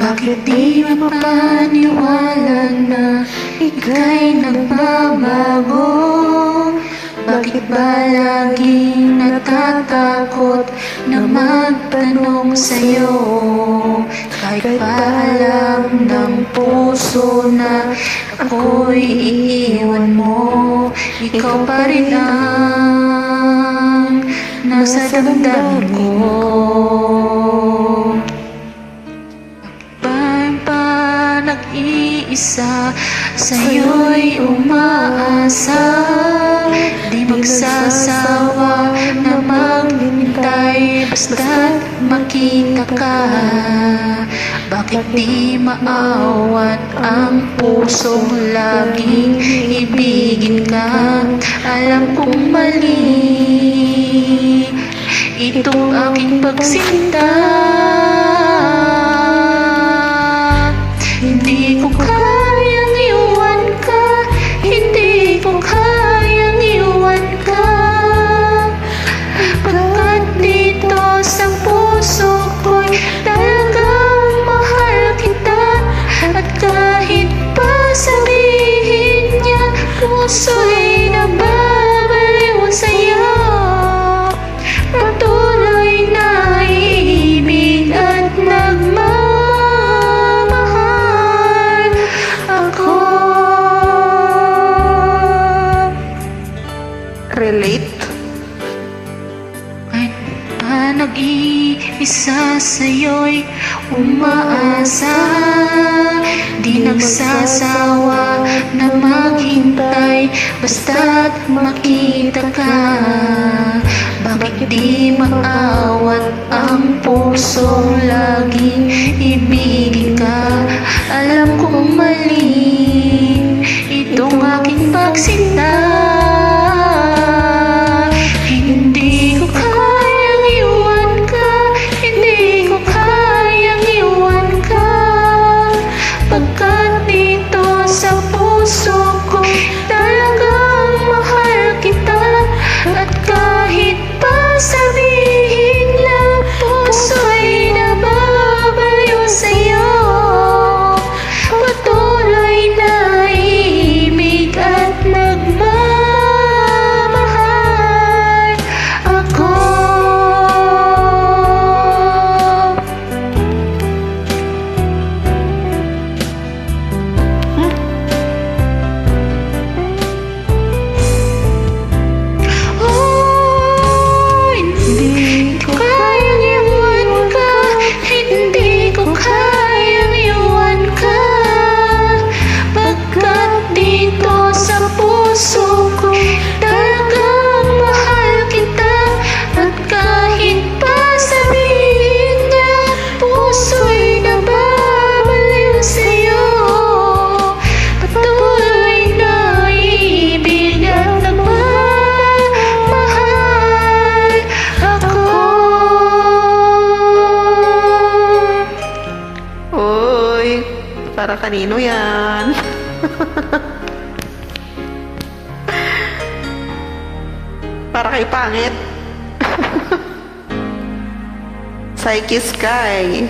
Bakit di mapaniwala na ika'y nagbabago? Bakit ba laging natatakot na magtanong sa'yo? Kahit pa alam ng puso na ako'y iiwan mo, ikaw pa rin ang nasa damdamin ko. Nag-iisa, sa'yo'y umaasa, di magsasawa na maghintay, basta't makita ka. Bakit di maawat ang pusong laging ibigin ka? Alam kong mali itong aking pagsinta. Hindi ko kayang iwan ka, hindi ko kayang iwan ka. Pagkat dito sa puso ko'y talagang mahal kita. At kahit pa sabihin niya, puso'y nababaliw sa'yo. Patuloy na iibig at relate? Kahit pa nag-iisa sa'yo'y umaasa, di nagsasawa na maghintay, basta't makita ka. Bakit di maawat ang pusong laging ibigin ka? Alam kong mali itong aking pagsinta. Para kanino yan? Para kay pangit. Psyche Sky.